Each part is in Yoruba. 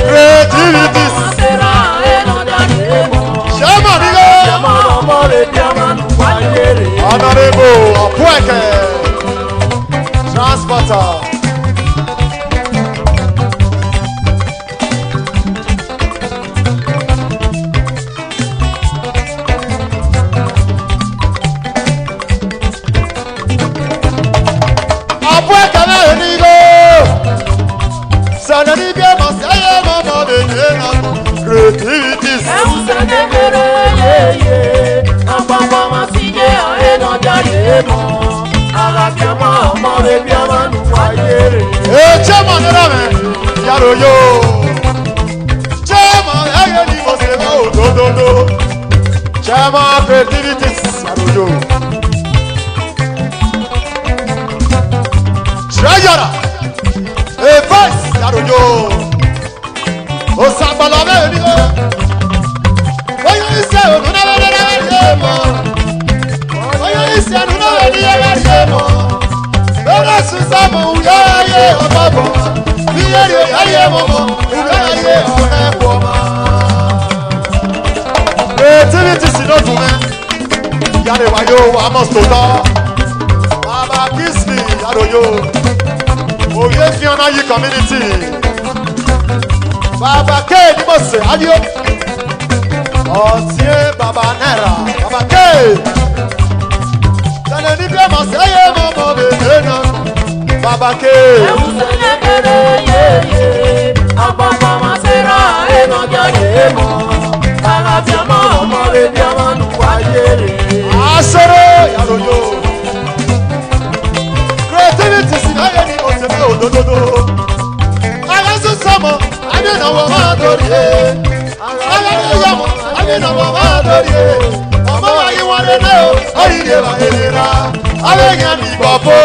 Creativities. Chairman, Honorable Apueke, Transporter. Apueke na enigo. Sanani bia masaya mama bejena. Creativities. Chairman, yaro yo. Chairman, ayeni mosema odododo. Chairman, Creativities, yaro yo. Treasurer, Vice, yaro yo. Osambala me nigo. Oyo ise onuna wele mo. Oyo ise onuna wele mo. Ora susamo uyaye obabo. Biyere yaye momo, uyaye onekoma. Creativity no tume. Yare wayo amos tota. Baba Kismi yaro yo. Oye Fiona yi community. Baba K ni mo se adio. Otie Baba Nera, Baba K. Tane ni bi mo se ye momo be na. Baba K. Asoro yaro yo. Creativity si na ye ni mo se odododo. Agasu samo, ade na wo ma dori e. Agasu samo, ade na wo ma dori e. Omo wa yi wore na o, ori de ba elera. Ave yan ni bobo.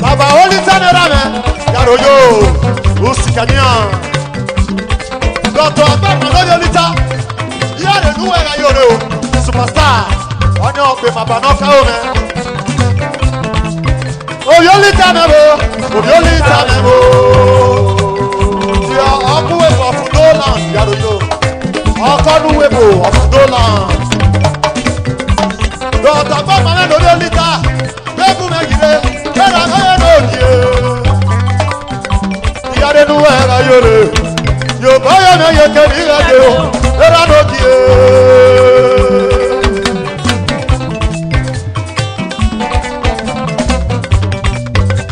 Baba oli tanera me yaro yo usikania Dr. Abba no lita yare nuwe ga yoro superstar onyo pe maba no ka o me oyolita me bo ti akuwe for Fudoland yaro yo okonuwe bo of Fudoland Dr. Abba no lita bebu me gire era no die yare nuwe ga yoro yo baya na ye ke ni ga yo era no die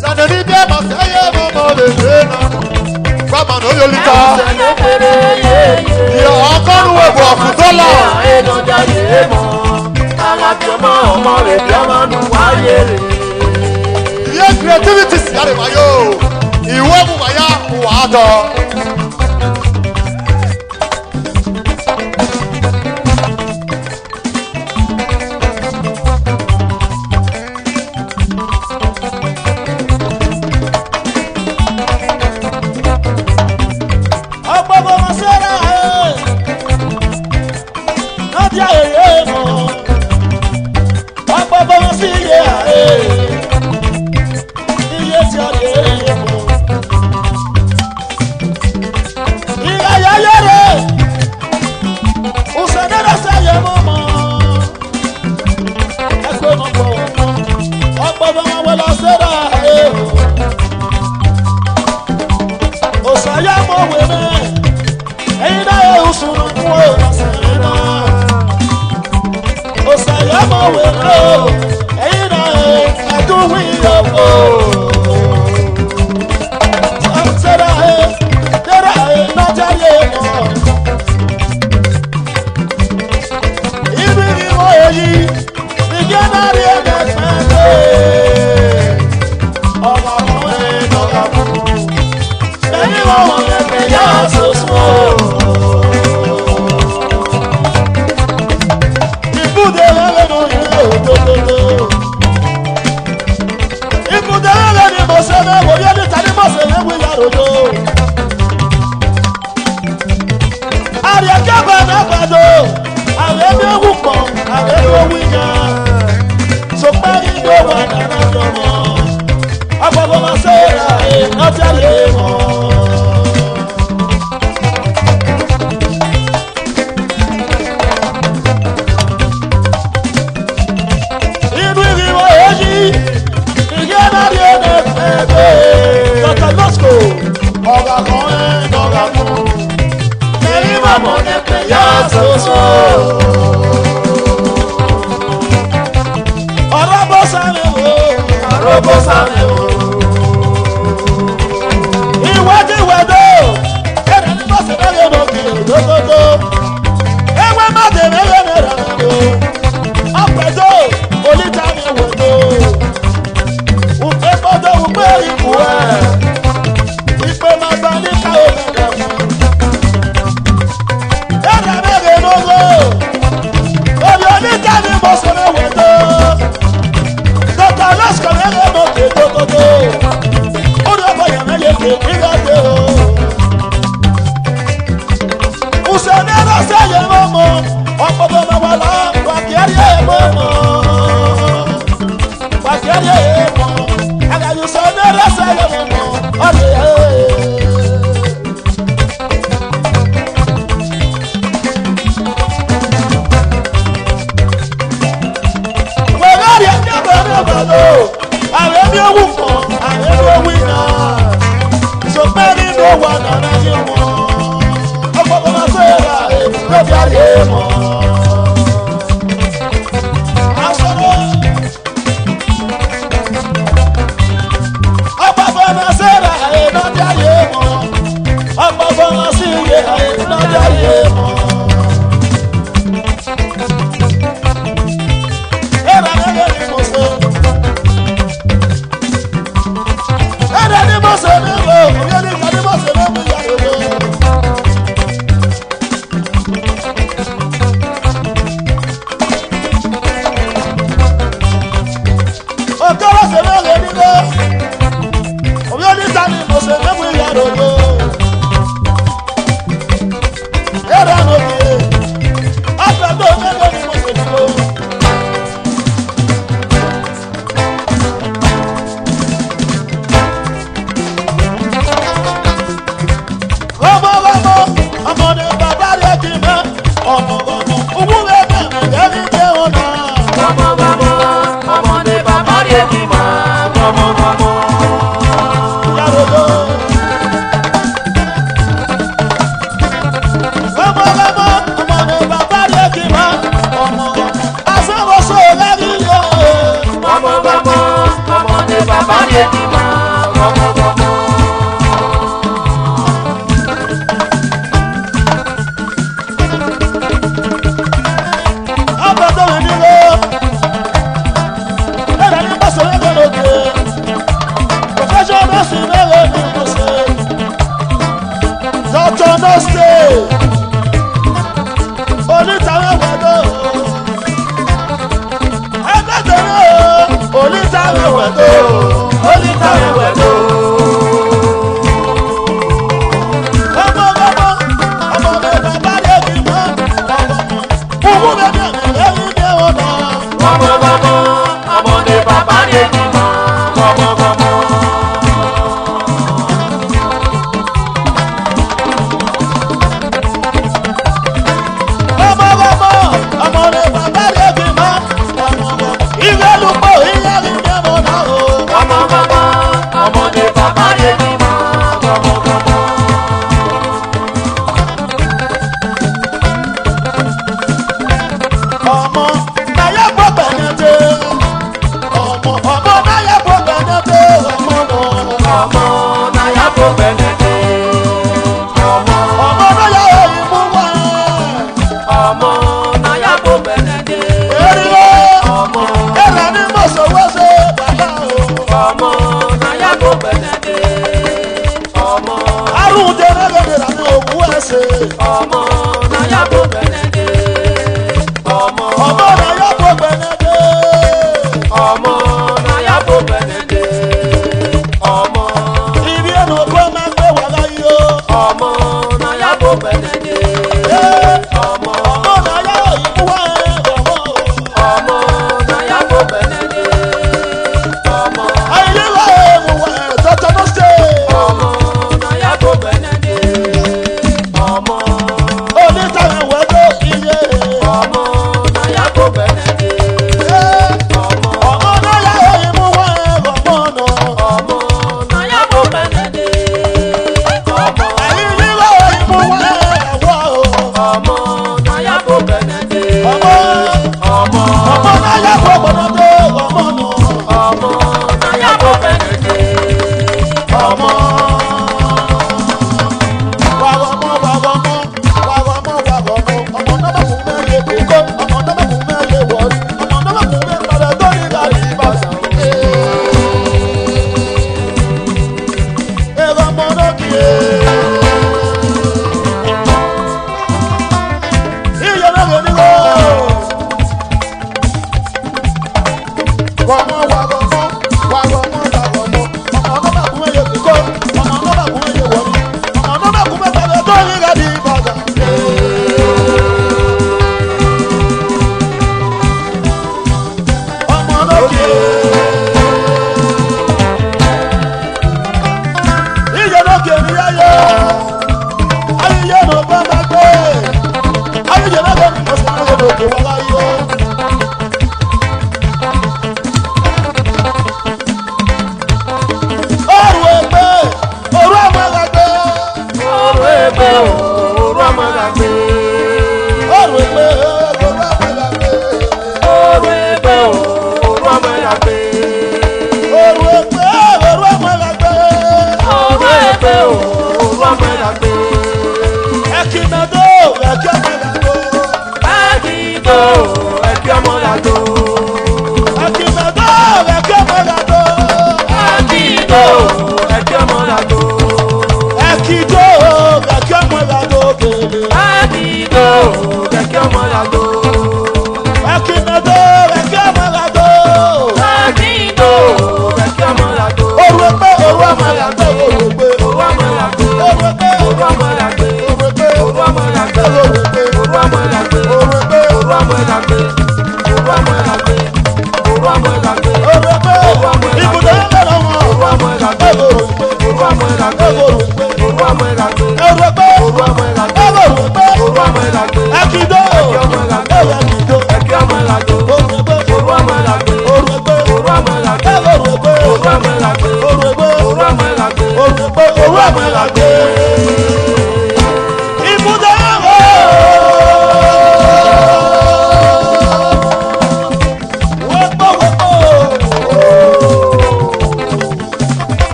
sanani bia ma saye mo le na baba no yo lita ya akonu we bo Fudola ye creativity yare mayo iwo mu baya wa do Ariakaba na bado, awe me wuko, awe wo winya.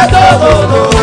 Adodo,